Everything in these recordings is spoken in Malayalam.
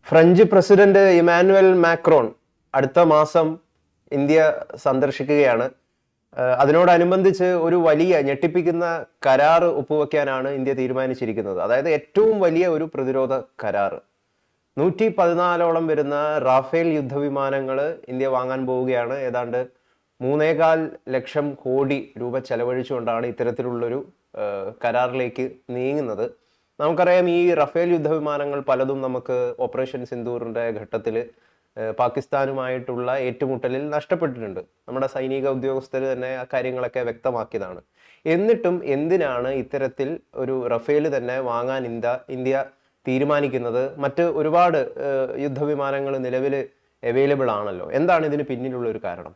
ഫ്രഞ്ച് പ്രസിഡന്റ് ഇമാനുവൽ മാക്രോൺ അടുത്ത മാസം ഇന്ത്യ സന്ദർശിക്കുകയാണ്. അതിനോടനുബന്ധിച്ച് ഒരു വലിയ ഞെട്ടിപ്പിക്കുന്ന കരാർ ഒപ്പുവെക്കാനാണ് ഇന്ത്യ തീരുമാനിച്ചിരിക്കുന്നത്. അതായത് ഏറ്റവും വലിയ ഒരു പ്രതിരോധ കരാർ. 114ഓളം വരുന്ന റാഫേൽ യുദ്ധവിമാനങ്ങൾ ഇന്ത്യ വാങ്ങാൻ പോവുകയാണ്. ഏതാണ്ട് 3.25 ലക്ഷം കോടി രൂപ ചെലവഴിച്ചുകൊണ്ടാണ് ഇത്തരത്തിലുള്ളൊരു കരാറിലേക്ക് നീങ്ങുന്നത്. നമുക്കറിയാം, ഈ റഫേൽ യുദ്ധവിമാനങ്ങൾ പലതും നമുക്ക് ഓപ്പറേഷൻ സിന്ദൂറിന്റെ ഘട്ടത്തിൽ പാകിസ്ഥാനുമായിട്ടുള്ള ഏറ്റുമുട്ടലിൽ നഷ്ടപ്പെട്ടിട്ടുണ്ട്. നമ്മുടെ സൈനിക ഉദ്യോഗസ്ഥർ തന്നെ ആ കാര്യങ്ങളൊക്കെ വ്യക്തമാക്കിയതാണ്. എന്നിട്ടും എന്തിനാണ് ഇത്തരത്തിൽ ഒരു റഫേൽ തന്നെ വാങ്ങാൻ ഇന്ത്യ തീരുമാനിക്കുന്നത്? മറ്റ് ഒരുപാട് യുദ്ധവിമാനങ്ങൾ നിലവിൽ അവൈലബിൾ ആണല്ലോ. എന്താണ് ഇതിന് പിന്നിലുള്ള ഒരു കാരണം?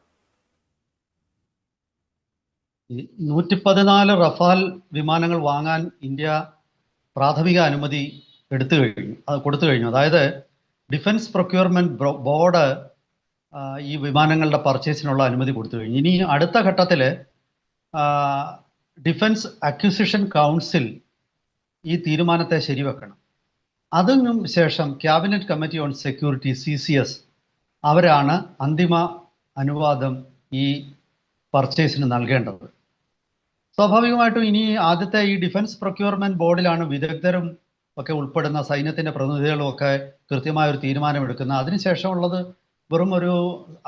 114 റഫാൽ വിമാനങ്ങൾ വാങ്ങാൻ ഇന്ത്യ പ്രാഥമിക അനുമതി കൊടുത്തു കഴിഞ്ഞു. അതായത് ഡിഫൻസ് പ്രൊക്യൂർമെന്റ് ബോർഡ് ഈ വിമാനങ്ങളുടെ പർച്ചേസിനുള്ള അനുമതി കൊടുത്തു കഴിഞ്ഞു. ഇനി അടുത്ത ഘട്ടത്തിൽ ഡിഫൻസ് അക്വിസിഷൻ കൗൺസിൽ ഈ തീരുമാനത്തെ ശരിവെക്കണം. അതിനും ശേഷം cabinet committee on security CCS അവരാണ് അന്തിമ അനുവാദം ഈ പർച്ചേസിന് നൽകേണ്ടത്. സ്വാഭാവികമായിട്ടും ഇനി ആദ്യത്തെ ഈ ഡിഫൻസ് പ്രൊക്യൂർമെന്റ് ബോർഡിലാണ് വിദഗ്ധരും ഒക്കെ ഉൾപ്പെടുന്ന സൈന്യത്തിന്റെ പ്രതിനിധികളും ഒക്കെ കൃത്യമായ ഒരു തീരുമാനമെടുക്കുന്ന. അതിനുശേഷമുള്ളത് വെറും ഒരു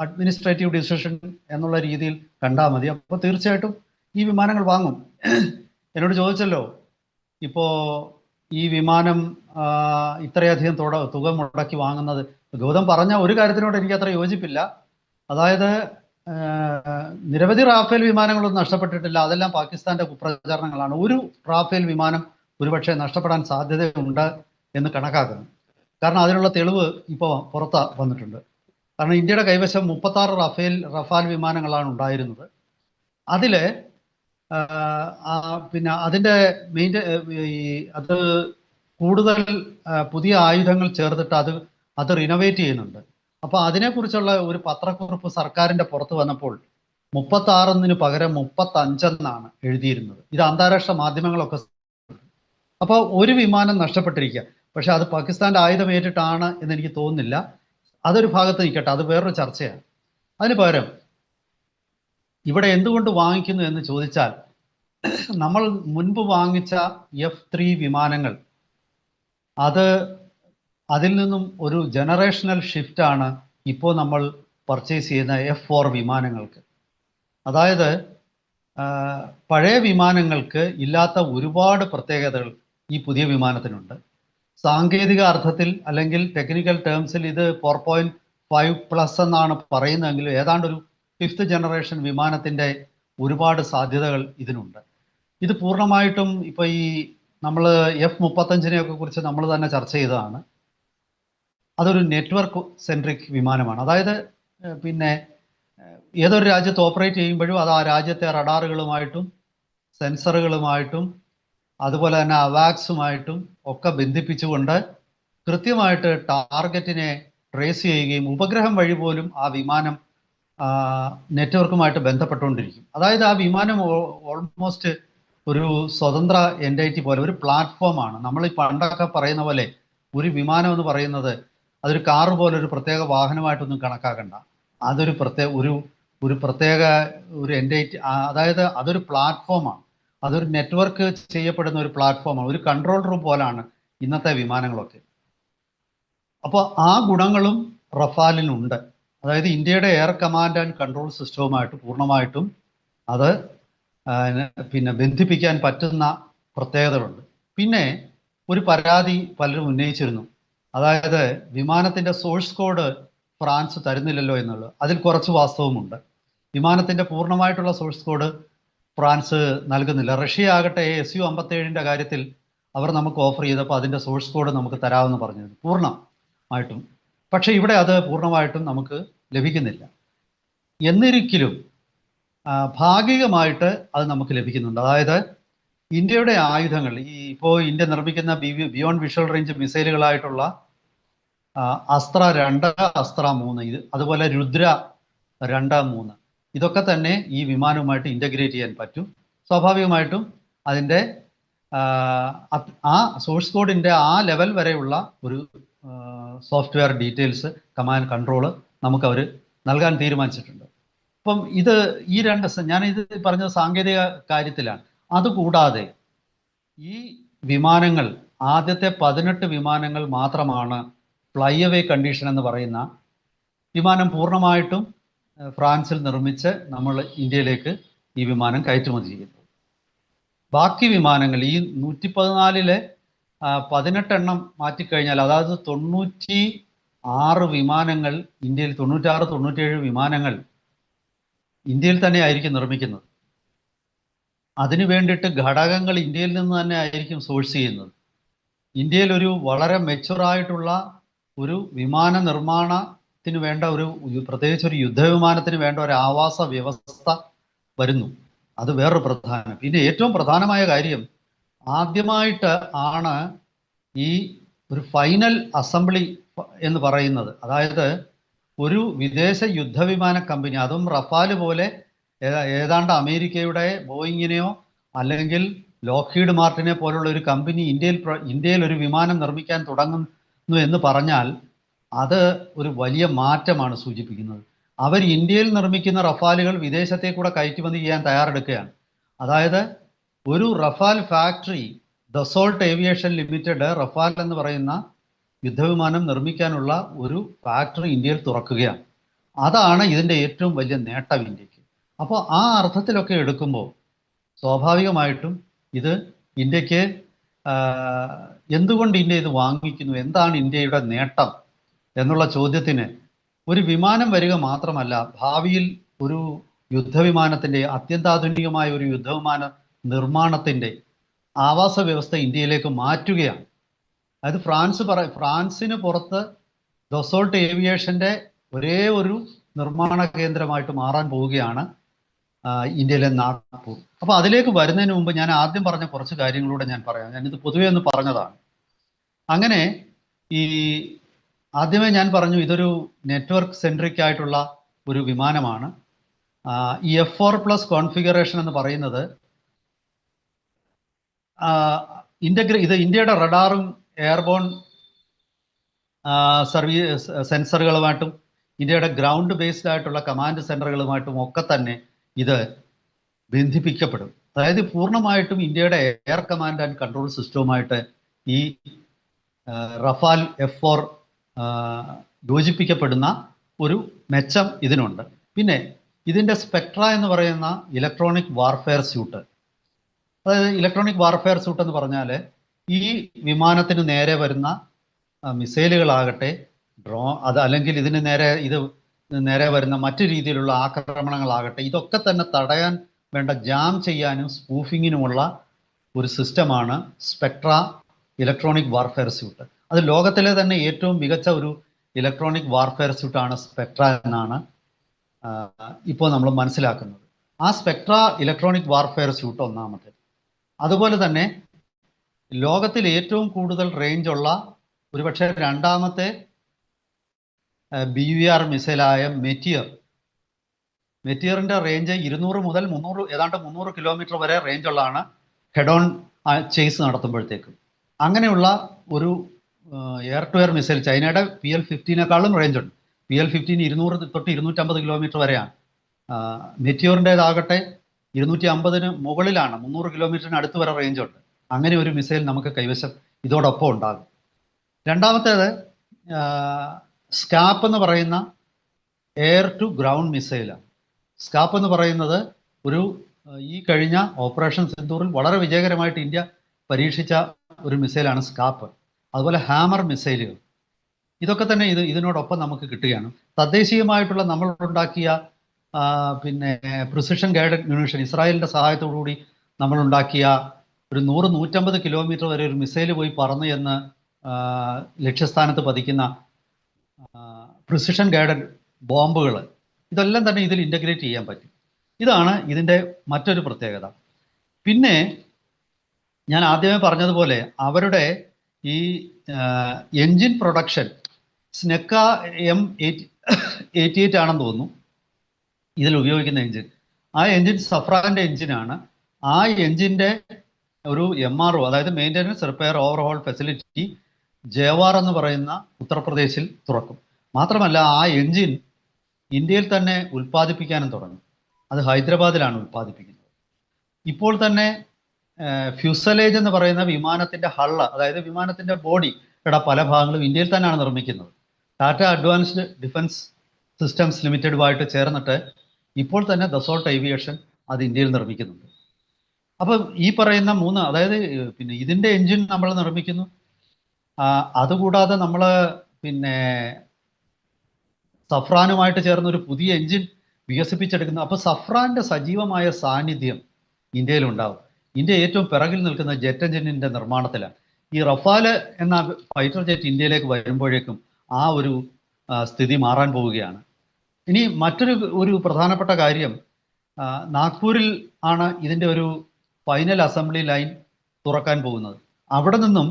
അഡ്മിനിസ്ട്രേറ്റീവ് ഡിസിഷൻ എന്നുള്ള രീതിയിൽ കണ്ടാൽ മതി. അപ്പോൾ തീർച്ചയായിട്ടും ഈ വിമാനങ്ങൾ വാങ്ങും. എന്നോട് ചോദിച്ചല്ലോ, ഇപ്പോൾ ഈ വിമാനം ഇത്രയധികം തുക മുടക്കി വാങ്ങുന്നത്. ഗൗതം പറഞ്ഞ ഒരു കാര്യത്തിനോട് എനിക്ക് അത്ര യോജിപ്പില്ല. അതായത് നിരവധി റാഫേൽ വിമാനങ്ങളൊന്നും നഷ്ടപ്പെട്ടിട്ടില്ല. അതെല്ലാം പാകിസ്ഥാന്റെ കുപ്രചാരണങ്ങളാണ്. ഒരു റാഫേൽ വിമാനം ഒരുപക്ഷെ നഷ്ടപ്പെടാൻ സാധ്യതയുണ്ട് എന്ന് കണക്കാക്കുന്നു. കാരണം അതിനുള്ള തെളിവ് ഇപ്പോൾ പുറത്ത് വന്നിട്ടുണ്ട്. കാരണം ഇന്ത്യയുടെ കൈവശം 36 റഫാൽ വിമാനങ്ങളാണ് ഉണ്ടായിരുന്നത്. അതിൽ പിന്നെ അതിൻ്റെ അത് കൂടുതൽ പുതിയ ആയുധങ്ങൾ ചേർത്തിട്ട് അത് റിനോവേറ്റ് ചെയ്യുന്നുണ്ട്. അപ്പോൾ അതിനെക്കുറിച്ചുള്ള ഒരു പത്രക്കുറിപ്പ് സർക്കാരിൻ്റെ പുറത്ത് വന്നപ്പോൾ 36 പകരം 35 എന്നാണ് എഴുതിയിരുന്നത്. ഇത് അന്താരാഷ്ട്ര മാധ്യമങ്ങളൊക്കെ. അപ്പോൾ ഒരു വിമാനം നഷ്ടപ്പെട്ടിരിക്കുക. പക്ഷെ അത് പാകിസ്ഥാന്റെ ആയുധമേറ്റിട്ടാണ് എന്ന് എനിക്ക് തോന്നുന്നില്ല. അതൊരു ഭാഗത്ത് നിൽക്കട്ടെ, അത് വേറൊരു ചർച്ചയാണ്. അതിന് പകരം ഇവിടെ എന്തുകൊണ്ട് വാങ്ങിക്കുന്നു എന്ന് ചോദിച്ചാൽ, നമ്മൾ മുൻപ് വാങ്ങിച്ച F-3 വിമാനങ്ങൾ അതിൽ നിന്നും ഒരു ജനറേഷണൽ ഷിഫ്റ്റാണ് ഇപ്പോൾ നമ്മൾ പർച്ചേസ് ചെയ്യുന്ന F-4 വിമാനങ്ങൾക്ക്. അതായത് പഴയ വിമാനങ്ങൾക്ക് ഇല്ലാത്ത ഒരുപാട് പ്രത്യേകതകൾ ഈ പുതിയ വിമാനത്തിനുണ്ട്. സാങ്കേതിക അർത്ഥത്തിൽ അല്ലെങ്കിൽ ടെക്നിക്കൽ ടേംസിൽ ഇത് 4.5+ എന്നാണ് പറയുന്നതെങ്കിൽ ഏതാണ്ട് ഒരു 5th ജനറേഷൻ വിമാനത്തിൻ്റെ ഒരുപാട് സാധ്യതകൾ ഇതിനുണ്ട്. ഇത് പൂർണ്ണമായിട്ടും ഇപ്പോൾ ഈ നമ്മൾ F-35 കുറിച്ച് നമ്മൾ തന്നെ ചർച്ച ചെയ്തതാണ്. അതൊരു നെറ്റ്വർക്ക് സെൻട്രിക് വിമാനമാണ്. അതായത് പിന്നെ ഏതൊരു രാജ്യത്ത് ഓപ്പറേറ്റ് ചെയ്യുമ്പോഴും അത് ആ രാജ്യത്തെ റഡാറുകളുമായിട്ടും സെൻസറുകളുമായിട്ടും അതുപോലെ തന്നെ അവാക്സുമായിട്ടും ഒക്കെ ബന്ധിപ്പിച്ചുകൊണ്ട് കൃത്യമായിട്ട് ടാർഗറ്റിനെ ട്രേസ് ചെയ്യുകയും ഉപഗ്രഹം വഴി പോലും ആ വിമാനം നെറ്റ്വർക്കുമായിട്ട് ബന്ധപ്പെട്ടുകൊണ്ടിരിക്കും. അതായത് ആ വിമാനം ഓൾമോസ്റ്റ് ഒരു സ്വതന്ത്ര എൻറ്റൈറ്റി പോലെ ഒരു പ്ലാറ്റ്ഫോമാണ്. നമ്മൾ ഈ പണ്ടൊക്കെ പറയുന്ന പോലെ ഒരു വിമാനം എന്ന് പറയുന്നത് അതൊരു കാറ് പോലെ ഒരു പ്രത്യേക വാഹനമായിട്ടൊന്നും കണക്കാക്കണ്ട. അതൊരു പ്രത്യേക ഒരു എൻറ്റൈറ്റി, അതായത് അതൊരു പ്ലാറ്റ്ഫോമാണ്. അതൊരു നെറ്റ്വർക്ക് ചെയ്യപ്പെടുന്ന ഒരു പ്ലാറ്റ്ഫോമാണ്. ഒരു കൺട്രോൾ റൂം പോലാണ് ഇന്നത്തെ വിമാനങ്ങളൊക്കെ. അപ്പോൾ ആ ഗുണങ്ങളും റഫാലിനുണ്ട്. അതായത് ഇന്ത്യയുടെ എയർ കമാൻഡ് ആൻഡ് കൺട്രോൾ സിസ്റ്റവുമായിട്ട് പൂർണ്ണമായിട്ടും അത് പിന്നെ ബന്ധിപ്പിക്കാൻ പറ്റുന്ന പ്രത്യേകതകളുണ്ട്. പിന്നെ ഒരു പരാതി പലരും ഉന്നയിച്ചിരുന്നു. അതായത് വിമാനത്തിൻ്റെ സോഴ്സ് കോഡ് ഫ്രാൻസ് തരുന്നില്ലല്ലോ എന്നുള്ളത്. അതിൽ കുറച്ച് വാസ്തവമുണ്ട്. വിമാനത്തിൻ്റെ പൂർണ്ണമായിട്ടുള്ള സോഴ്സ് കോഡ് ഫ്രാൻസ് നൽകുന്നില്ല. റഷ്യ ആകട്ടെ Su-57 കാര്യത്തിൽ അവർ നമുക്ക് ഓഫർ ചെയ്തപ്പോൾ അതിൻ്റെ സോഴ്സ് കോഡ് നമുക്ക് തരാമെന്ന് പറഞ്ഞത് പൂർണ്ണമായിട്ടും. പക്ഷേ ഇവിടെ അത് പൂർണ്ണമായിട്ടും നമുക്ക് ലഭിക്കുന്നില്ല. എന്നിരിക്കലും ഭാഗികമായിട്ട് അത് നമുക്ക് ലഭിക്കുന്നുണ്ട്. അതായത് ഇന്ത്യയുടെ ആയുധങ്ങൾ ഇപ്പോൾ ഇന്ത്യ നിർമ്മിക്കുന്ന ബിയോണ്ട് വിഷ്വൽ റേഞ്ച് മിസൈലുകളായിട്ടുള്ള അസ്ത്ര 2, അസ്ത്ര 3, അതുപോലെ രുദ്ര 2, 3 ഇതൊക്കെ തന്നെ ഈ വിമാനവുമായിട്ട് ഇൻ്റഗ്രേറ്റ് ചെയ്യാൻ പറ്റും. സ്വാഭാവികമായിട്ടും അതിൻ്റെ ആ സോഴ്സ് കോഡിൻ്റെ ആ ലെവൽ വരെയുള്ള ഒരു സോഫ്റ്റ്വെയർ ഡീറ്റെയിൽസ്, കമാൻഡ് കൺട്രോൾ നമുക്ക് അവർ നൽകാൻ തീരുമാനിച്ചിട്ടുണ്ട്. അപ്പം ഇത് ഈ ഞാനിത് പറഞ്ഞത് സാങ്കേതിക കാര്യത്തിലാണ്. അതുകൂടാതെ ഈ വിമാനങ്ങൾ, ആദ്യത്തെ 18 വിമാനങ്ങൾ മാത്രമാണ് ഫ്ലൈ അവേ കണ്ടീഷൻ എന്ന് പറയുന്ന വിമാനം പൂർണ്ണമായിട്ടും ഫ്രാൻസിൽ നിർമ്മിച്ച് നമ്മൾ ഇന്ത്യയിലേക്ക് ഈ വിമാനം കയറ്റുമതി ചെയ്യുന്നത്. ബാക്കി വിമാനങ്ങൾ ഈ 114-ലെ 18 എണ്ണം മാറ്റിക്കഴിഞ്ഞാൽ, അതായത് 96 വിമാനങ്ങൾ ഇന്ത്യയിൽ, 96-97 വിമാനങ്ങൾ ഇന്ത്യയിൽ തന്നെ ആയിരിക്കും നിർമ്മിക്കുന്നത്. അതിനു വേണ്ടിയിട്ട് ഘടകങ്ങൾ ഇന്ത്യയിൽ നിന്ന് തന്നെ ആയിരിക്കും സോഴ്സ് ചെയ്യുന്നത്. ഇന്ത്യയിൽ ഒരു വളരെ മെച്ചുറായിട്ടുള്ള ഒരു വിമാന നിർമ്മാണത്തിന് വേണ്ട പ്രത്യേകിച്ച് ഒരു യുദ്ധവിമാനത്തിന് വേണ്ട ഒരു ആവാസ വ്യവസ്ഥ വരുന്നു. അത് വേറൊരു പ്രധാനം. പിന്നെ ഏറ്റവും പ്രധാനമായ കാര്യം, ആദ്യമായിട്ട് ആണ് ഈ ഒരു ഫൈനൽ അസംബ്ലി എന്ന് പറയുന്നത്. അതായത് ഒരു വിദേശ യുദ്ധവിമാന കമ്പനി, അതും റഫാല് പോലെ ഏതാണ്ട് അമേരിക്കയുടെ ബോയിങ്ങിനെയോ അല്ലെങ്കിൽ ലോക്ഹീഡ് മാർട്ടിനെ പോലുള്ള ഒരു കമ്പനി ഇന്ത്യയിൽ ഒരു വിമാനം നിർമ്മിക്കാൻ തുടങ്ങുന്നു എന്ന് പറഞ്ഞാൽ അത് ഒരു വലിയ മാറ്റമാണ് സൂചിപ്പിക്കുന്നത്. അവർ ഇന്ത്യയിൽ നിർമ്മിക്കുന്ന റഫാലുകൾ വിദേശത്തേക്കൂടെ കയറ്റുമതി ചെയ്യാൻ തയ്യാറെടുക്കുകയാണ്. അതായത് ഒരു Rafale factory, Dassault aviation limited Rafale എന്ന് പറയുന്ന യുദ്ധവിമാനം നിർമ്മിക്കാനുള്ള ഒരു ഫാക്ടറി ഇന്ത്യയിൽ തുറക്കുകയാണ്. അതാണ് ഇതിൻ്റെ ഏറ്റവും വലിയ നേട്ടം ഇന്ത്യക്ക്. അപ്പോൾ ആ അർത്ഥത്തിലൊക്കെ എടുക്കുമ്പോൾ സ്വാഭാവികമായിട്ടും ഇത് ഇന്ത്യക്ക് എന്തുകൊണ്ട് ഇന്ത്യ ഇത് വാങ്ങിക്കുന്നു, എന്താണ് ഇന്ത്യയുടെ നേട്ടം എന്നുള്ള ചോദ്യത്തിന് ഒരു വിമാനം വരിക മാത്രമല്ല, ഭാവിയിൽ ഒരു യുദ്ധവിമാനത്തിൻ്റെ, അത്യന്താധുനികമായ ഒരു യുദ്ധവിമാന നിർമ്മാണത്തിൻ്റെ ആവാസ വ്യവസ്ഥ ഇന്ത്യയിലേക്ക് മാറ്റുകയാണ്. അതായത് ഫ്രാൻസിന് പുറത്ത് ദസോൾട്ട് ഏവിയേഷൻ്റെ ഒരേ ഒരു നിർമ്മാണ കേന്ദ്രമായിട്ട് മാറാൻ പോവുകയാണ് ഇന്ത്യയിലെ നാഗ്പൂർ. അപ്പോൾ അതിലേക്ക് വരുന്നതിന് മുമ്പ് ഞാൻ ആദ്യം പറഞ്ഞ കുറച്ച് കാര്യങ്ങളൂടെ ഞാൻ പറയാം. ഞാനിത് പൊതുവേ ഒന്ന് പറഞ്ഞതാണ്. അങ്ങനെ ഈ ആദ്യമേ ഞാൻ പറഞ്ഞു ഇതൊരു നെറ്റ്വർക്ക് സെൻട്രിക് ആയിട്ടുള്ള ഒരു വിമാനമാണ്. ഈ F4+ കോൺഫിഗറേഷൻ എന്ന് പറയുന്നത് ഇത് ഇന്ത്യയുടെ റഡാറും എയർബോൺ സെൻസറുകളുമായിട്ടും ഇന്ത്യയുടെ ഗ്രൗണ്ട് ബേസ്ഡ് ആയിട്ടുള്ള കമാൻഡ് സെന്ററുകളുമായിട്ടും ഒക്കെ തന്നെ ഇത് ബന്ധിപ്പിക്കപ്പെടും. അതായത് പൂർണ്ണമായിട്ടും ഇന്ത്യയുടെ എയർ കമാൻഡ് ആൻഡ് കൺട്രോൾ സിസ്റ്റവുമായിട്ട് ഈ റഫാൽ F4 യോജിപ്പിക്കപ്പെടുന്ന ഒരു മെച്ചം ഇതിനുണ്ട്. പിന്നെ ഇതിൻ്റെ സ്പെക്ട്ര എന്ന് പറയുന്ന ഇലക്ട്രോണിക് വാർഫെയർ സ്യൂട്ട്, അതായത് ഇലക്ട്രോണിക് വാർഫെയർ സ്യൂട്ട് എന്ന് പറഞ്ഞാൽ ഈ വിമാനത്തിന് നേരെ വരുന്ന മിസൈലുകളാകട്ടെ, അല്ലെങ്കിൽ ഇതിന് നേരെ വരുന്ന മറ്റു രീതിയിലുള്ള ആക്രമണങ്ങളാകട്ടെ, ഇതൊക്കെ തന്നെ തടയാൻ വേണ്ട, ജാം ചെയ്യാനും സ്പൂഫിങ്ങിനുമുള്ള ഒരു സിസ്റ്റമാണ് സ്പെക്ട്ര ഇലക്ട്രോണിക് വാർഫെയർ സ്യൂട്ട്. അത് ലോകത്തിലെ തന്നെ ഏറ്റവും മികച്ച ഒരു ഇലക്ട്രോണിക് വാർഫെയർ സ്യൂട്ടാണ് സ്പെക്ട്ര എന്നാണ് ഇപ്പോൾ നമ്മൾ മനസ്സിലാക്കുന്നത്. ആ സ്പെക്ട്ര ഇലക്ട്രോണിക് വാർഫെയർ സ്യൂട്ട് ഒന്നാമത്തെ. അതുപോലെ തന്നെ ലോകത്തിൽ ഏറ്റവും കൂടുതൽ റേഞ്ചുള്ള ഒരുപക്ഷെ രണ്ടാമത്തെ BUR മിസൈലായ മെറ്റിയറിൻ്റെ റേഞ്ച് 200 മുതൽ 300, ഏതാണ്ട് 300 കിലോമീറ്റർ വരെ റേഞ്ചുള്ളതാണ് ഹെഡ് ഓൺ ചേസ് നടത്തുമ്പോഴത്തേക്കും. അങ്ങനെയുള്ള ഒരു എയർ ടു എയർ മിസൈൽ ചൈനയുടെ PL-15നേക്കാളും റേഞ്ച് ഉണ്ട്. PL-15 200 തൊട്ട് 250 കിലോമീറ്റർ വരെയാണ്. മെറ്റിയോറിൻ്റേതാകട്ടെ 250-ന് മുകളിലാണ്, 300 കിലോമീറ്ററിന് അടുത്ത് വരെ റേഞ്ച് ഉണ്ട്. അങ്ങനെ ഒരു മിസൈൽ നമുക്ക് കൈവശം ഇതോടൊപ്പം ഉണ്ടാകും. രണ്ടാമത്തേത് സ്കാപ്പ് എന്ന് പറയുന്ന എയർ ടു ഗ്രൗണ്ട് മിസൈലാണ്. സ്കാപ്പ് എന്ന് പറയുന്നത് ഈ കഴിഞ്ഞ ഓപ്പറേഷൻ സിന്ദൂറിൽ വളരെ വിജയകരമായിട്ട് ഇന്ത്യ പരീക്ഷിച്ച ഒരു മിസൈലാണ് സ്കാപ്പ്. അതുപോലെ ഹാമർ മിസൈലുകൾ, ഇതൊക്കെ തന്നെ ഇതിനോടൊപ്പം നമുക്ക് കിട്ടുകയാണ്. തദ്ദേശീയമായിട്ടുള്ള നമ്മൾ ഉണ്ടാക്കിയ പിന്നെ പ്രിസിഷൻ ഗൈഡഡ് മ്യൂണിഷൻ, ഇസ്രായേലിൻ്റെ സഹായത്തോടുകൂടി നമ്മൾ ഉണ്ടാക്കിയ ഒരു 100-150 കിലോമീറ്റർ വരെ ഒരു മിസൈൽ പോയി പറന്നു എന്ന് ലക്ഷ്യസ്ഥാനത്ത് പതിക്കുന്ന പ്രിസിഷൻ ഗൈഡഡ് ബോംബുകൾ, ഇതെല്ലാം തന്നെ ഇതിൽ ഇൻ്റഗ്രേറ്റ് ചെയ്യാൻ പറ്റും. ഇതാണ് ഇതിൻ്റെ മറ്റൊരു പ്രത്യേകത. പിന്നെ ഞാൻ ആദ്യമേ പറഞ്ഞതുപോലെ അവരുടെ ഈ എൻജിൻ പ്രൊഡക്ഷൻ സ്നെക്ക M88 ആണെന്ന് തോന്നുന്നു ഇതിൽ ഉപയോഗിക്കുന്ന എൻജിൻ. ആ എൻജിൻ സഫ്രാൻ്റെ എൻജിനാണ്. ആ എൻജിൻ്റെ ഒരു MRO, അതായത് maintenance repair overhaul facility Jewar എന്ന് പറയുന്ന ഉത്തർപ്രദേശിൽ തുറക്കും. മാത്രമല്ല ആ എഞ്ചിൻ ഇന്ത്യയിൽ തന്നെ ഉൽപ്പാദിപ്പിക്കാനും തുടങ്ങും. അത് ഹൈദരാബാദിലാണ് ഉൽപ്പാദിപ്പിക്കുന്നത്. ഇപ്പോൾ തന്നെ ഫ്യൂസലേജ് എന്ന് പറയുന്ന വിമാനത്തിന്റെ ഹള്ള, അതായത് വിമാനത്തിന്റെ ബോഡിയുടെ പല ഭാഗങ്ങളും ഇന്ത്യയിൽ തന്നെയാണ് നിർമ്മിക്കുന്നത്. ടാറ്റ അഡ്വാൻസ്ഡ് ഡിഫൻസ് സിസ്റ്റംസ് ലിമിറ്റഡുമായിട്ട് ചേർന്നിട്ട് ഇപ്പോൾ തന്നെ ദസോൾട്ട് ഏവിയേഷൻ അത് ഇന്ത്യയിൽ നിർമ്മിക്കുന്നുണ്ട്. അപ്പം ഈ പറയുന്ന മൂന്ന്, അതായത് പിന്നെ ഇതിന്റെ എഞ്ചിൻ നമ്മൾ നിർമ്മിക്കുന്നു. അതുകൂടാതെ നമ്മൾ പിന്നെ സഫ്രാനുമായിട്ട് ചേർന്ന് ഒരു പുതിയ എഞ്ചിൻ വികസിപ്പിച്ചെടുക്കുന്നു. അപ്പോൾ സഫ്രാന്റെ സജീവമായ സാന്നിധ്യം ഇന്ത്യയിലുണ്ടാവും. ഇന്ത്യ ഏറ്റവും പിറകിൽ നിൽക്കുന്ന ജെറ്റ് എഞ്ചിനിന്റെ നിർമ്മാണത്തിലാണ്. ഈ റഫാല് എന്ന ഫൈറ്റർ ജെറ്റ് ഇന്ത്യയിലേക്ക് വരുമ്പോഴേക്കും ആ ഒരു സ്ഥിതി മാറാൻ പോവുകയാണ്. ഇനി മറ്റൊരു പ്രധാനപ്പെട്ട കാര്യം, നാഗ്പൂരിൽ ആണ് ഇതിൻ്റെ ഒരു ഫൈനൽ അസംബ്ലി ലൈൻ തുറക്കാൻ പോകുന്നത്. അവിടെ നിന്നും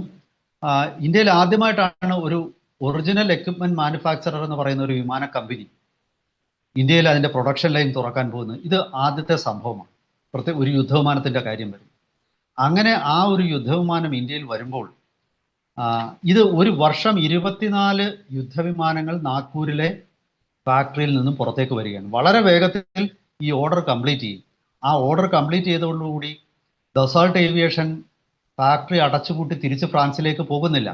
ഇന്ത്യയിൽ ആദ്യമായിട്ടാണ് ഒരു ഒറിജിനൽ എക്വിപ്മെന്റ് മാനുഫാക്ചറർ എന്ന് പറയുന്ന ഒരു വിമാന കമ്പനി ഇന്ത്യയിൽ അതിൻ്റെ പ്രൊഡക്ഷൻ ലൈൻ തുറക്കാൻ പോകുന്നത്. ഇത് ആദ്യത്തെ സംഭവമാണ്. ഒരു യുദ്ധവിമാനത്തിൻ്റെ കാര്യം വരും. അങ്ങനെ ആ ഒരു യുദ്ധവിമാനം ഇന്ത്യയിൽ വരുമ്പോൾ ഇത് ഒരു വർഷം 24 യുദ്ധവിമാനങ്ങൾ നാഗ്പൂരിലെ ഫാക്ടറിയിൽ നിന്നും പുറത്തേക്ക് വരികയാണ്. വളരെ വേഗത്തിൽ ഈ ഓർഡർ കംപ്ലീറ്റ് ചെയ്യും. ആ ഓർഡർ കംപ്ലീറ്റ് ചെയ്തതോടുകൂടി ദസോൾട്ട് ഏവിയേഷൻ ഫാക്ടറി അടച്ചുപൂട്ടി തിരിച്ച് ഫ്രാൻസിലേക്ക് പോകുന്നില്ല.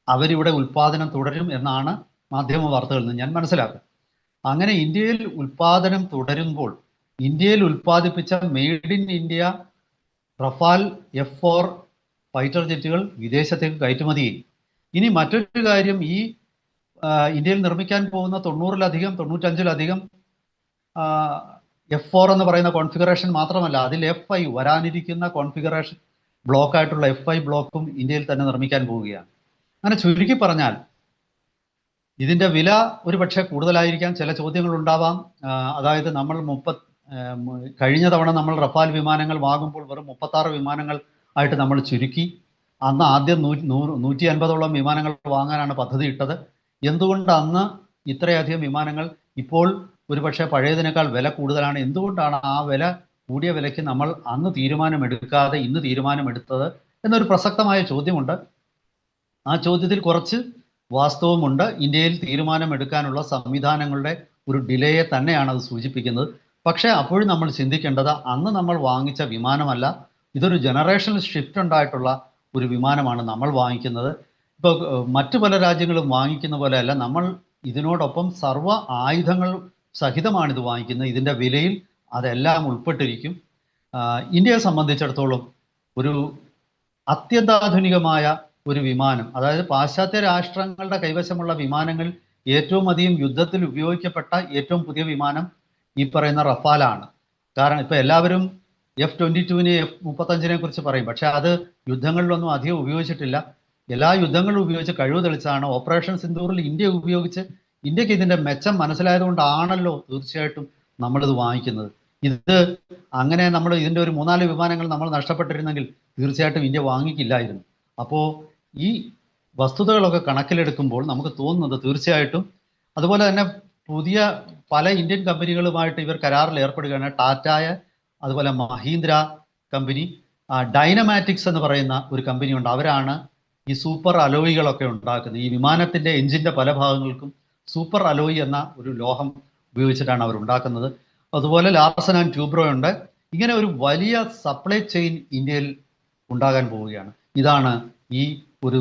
അവരിവിടെ ഉൽപ്പാദനം തുടരും എന്നാണ് മാധ്യമ വാർത്തകളിൽ നിന്ന് ഞാൻ മനസ്സിലാക്കുന്നത്. അങ്ങനെ ഇന്ത്യയിൽ ഉൽപ്പാദനം തുടരുമ്പോൾ ഇന്ത്യയിൽ ഉൽപ്പാദിപ്പിച്ച made in India Rafale F4 fighter ജെറ്റുകൾ വിദേശത്തേക്ക് കയറ്റുമതി ചെയ്യും. ഇനി മറ്റൊരു കാര്യം, ഈ ഇന്ത്യയിൽ നിർമ്മിക്കാൻ പോകുന്ന 95-ലധികം F4 എന്ന് പറയുന്ന കോൺഫിഗറേഷൻ മാത്രമല്ല, അതിൽ F5 വരാനിരിക്കുന്ന കോൺഫിഗറേഷൻ ബ്ലോക്കായിട്ടുള്ള F5 ബ്ലോക്കും ഇന്ത്യയിൽ തന്നെ നിർമ്മിക്കാൻ പോവുകയാണ്. അങ്ങനെ ചുരുക്കി പറഞ്ഞാൽ ഇതിൻ്റെ വില ഒരുപക്ഷെ കൂടുതലായിരിക്കാം. ചില ചോദ്യങ്ങൾ ഉണ്ടാവാം. അതായത് നമ്മൾ കഴിഞ്ഞ തവണ നമ്മൾ റഫാൽ വിമാനങ്ങൾ വാങ്ങുമ്പോൾ വെറും 36 വിമാനങ്ങൾ ആയിട്ട് നമ്മൾ ചുരുക്കി. അന്ന് ആദ്യം 150ഓളം വിമാനങ്ങൾ വാങ്ങാനാണ് പദ്ധതി ഇട്ടത്. എന്തുകൊണ്ട് അന്ന് ഇത്രയധികം വിമാനങ്ങൾ? ഇപ്പോൾ ഒരുപക്ഷെ പഴയതിനേക്കാൾ വില കൂടുതലാണ്. എന്തുകൊണ്ടാണ് ആ വില കൂടിയ വിലയ്ക്ക് നമ്മൾ അന്ന് തീരുമാനമെടുക്കാതെ ഇന്ന് തീരുമാനമെടുത്തത് എന്നൊരു പ്രസക്തമായ ചോദ്യമുണ്ട്. ആ ചോദ്യത്തിൽ കുറച്ച് വാസ്തവമുണ്ട്. ഇന്ത്യയിൽ തീരുമാനമെടുക്കാനുള്ള സംവിധാനങ്ങളുടെ ഒരു ഡിലേയെ തന്നെയാണ് അത് സൂചിപ്പിക്കുന്നത്. പക്ഷേ അപ്പോഴും നമ്മൾ ചിന്തിക്കേണ്ടത് അന്ന് നമ്മൾ വാങ്ങിച്ച വിമാനമല്ല, ഇതൊരു ജനറേഷണൽ ഷിഫ്റ്റ് ഉണ്ടായിട്ടുള്ള ഒരു വിമാനമാണ് നമ്മൾ വാങ്ങിക്കുന്നത്. ഇപ്പോൾ മറ്റു പല രാജ്യങ്ങളും വാങ്ങിക്കുന്ന പോലെയല്ല, നമ്മൾ ഇതിനോടൊപ്പം സർവ്വ ആയുധങ്ങൾ സഹിതമാണ് ഇത് വാങ്ങിക്കുന്നത്. ഇതിൻ്റെ വിലയിൽ അതെല്ലാം ഉൾപ്പെട്ടിരിക്കും. ഇന്ത്യയെ സംബന്ധിച്ചിടത്തോളം ഒരു അത്യന്താധുനികമായ ഒരു വിമാനം, അതായത് പാശ്ചാത്യ രാഷ്ട്രങ്ങളുടെ കൈവശമുള്ള വിമാനങ്ങൾ ഏറ്റവും അധികം യുദ്ധത്തിൽ ഉപയോഗിക്കപ്പെട്ട ഏറ്റവും പുതിയ വിമാനം ഈ പറയുന്ന റഫാലാണ്. കാരണം ഇപ്പോൾ എല്ലാവരും F-22 F-35 കുറിച്ച് പറയും, പക്ഷെ അത് യുദ്ധങ്ങളിലൊന്നും അധികം ഉപയോഗിച്ചിട്ടില്ല. എല്ലാ യുദ്ധങ്ങളും ഉപയോഗിച്ച് കഴിവ് തെളിച്ചാണ്. ഓപ്പറേഷൻ സിന്ദൂറിൽ ഇന്ത്യ ഉപയോഗിച്ച് ഇന്ത്യക്ക് ഇതിൻ്റെ മെച്ചം മനസ്സിലായതുകൊണ്ടാണല്ലോ തീർച്ചയായിട്ടും നമ്മളിത് വാങ്ങിക്കുന്നത്. ഇത് അങ്ങനെ നമ്മൾ ഇതിൻ്റെ ഒരു 3-4 വിമാനങ്ങൾ നമ്മൾ നഷ്ടപ്പെട്ടിരുന്നെങ്കിൽ തീർച്ചയായിട്ടും ഇന്ത്യ വാങ്ങിക്കില്ലായിരുന്നു. അപ്പോൾ ഈ വസ്തുതകളൊക്കെ കണക്കിലെടുക്കുമ്പോൾ നമുക്ക് തോന്നുന്നത് തീർച്ചയായിട്ടും, അതുപോലെ തന്നെ പുതിയ പല ഇന്ത്യൻ കമ്പനികളുമായിട്ട് ഇവർ കരാറിൽ ഏർപ്പെടുകയാണ്. ടാറ്റായ, അതുപോലെ മഹീന്ദ്ര കമ്പനി, ഡൈനമാറ്റിക്സ് എന്ന് പറയുന്ന ഒരു കമ്പനിയുണ്ട്. അവരാണ് ഈ സൂപ്പർ അലോയികളൊക്കെ ഉണ്ടാക്കുന്നത്. ഈ വിമാനത്തിൻ്റെ എഞ്ചിൻ്റെ പല ഭാഗങ്ങൾക്കും സൂപ്പർ അലോയി എന്ന ഒരു ലോഹം ഉപയോഗിച്ചിട്ടാണ് അവർ ഉണ്ടാക്കുന്നത്. അതുപോലെ ലാർസൻ ആൻഡ് ട്യൂബ്രോ ഉണ്ട്. ഇങ്ങനെ ഒരു വലിയ സപ്ലൈ ചെയിൻ ഇന്ത്യയിൽ ഉണ്ടാകാൻ പോവുകയാണ്. ഇതാണ് ഈ ഒരു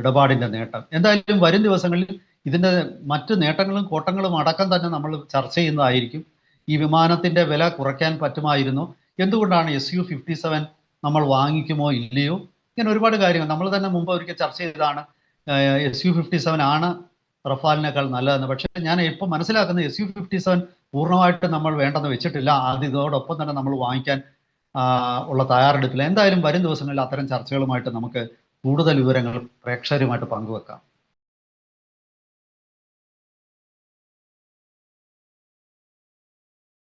ഇടപാടിൻ്റെ നേട്ടം. എന്തായാലും വരും ദിവസങ്ങളിൽ ഇതിൻ്റെ മറ്റ് നേട്ടങ്ങളും കോട്ടങ്ങളും അടക്കം തന്നെ നമ്മൾ ചർച്ച ചെയ്യുന്നതായിരിക്കും. ഈ വിമാനത്തിൻ്റെ വില കുറയ്ക്കാൻ പറ്റുമായിരുന്നു, എന്തുകൊണ്ടാണ് Su-57 നമ്മൾ വാങ്ങിക്കുമോ ഇല്ലയോ, ഇങ്ങനെ ഒരുപാട് കാര്യങ്ങൾ നമ്മൾ തന്നെ മുമ്പ് ഒരിക്കൽ ചർച്ച ചെയ്തതാണ്. Su-57 ആണ് റഫാലിനേക്കാൾ നല്ലതെന്ന്. പക്ഷേ ഞാൻ ഇപ്പോൾ മനസ്സിലാക്കുന്നത് Su-57 പൂർണ്ണമായിട്ട് നമ്മൾ വേണ്ടെന്ന് വെച്ചിട്ടില്ല. അത് ഇതോടൊപ്പം തന്നെ നമ്മൾ വാങ്ങിക്കാൻ ഉള്ള തയ്യാറെടുപ്പില്ല. എന്തായാലും വരും ദിവസങ്ങളിൽ അത്തരം ചർച്ചകളുമായിട്ട് നമുക്ക് കൂടുതൽ വിവരങ്ങൾ പ്രേക്ഷകരുമായിട്ട് പങ്കുവെക്കാം.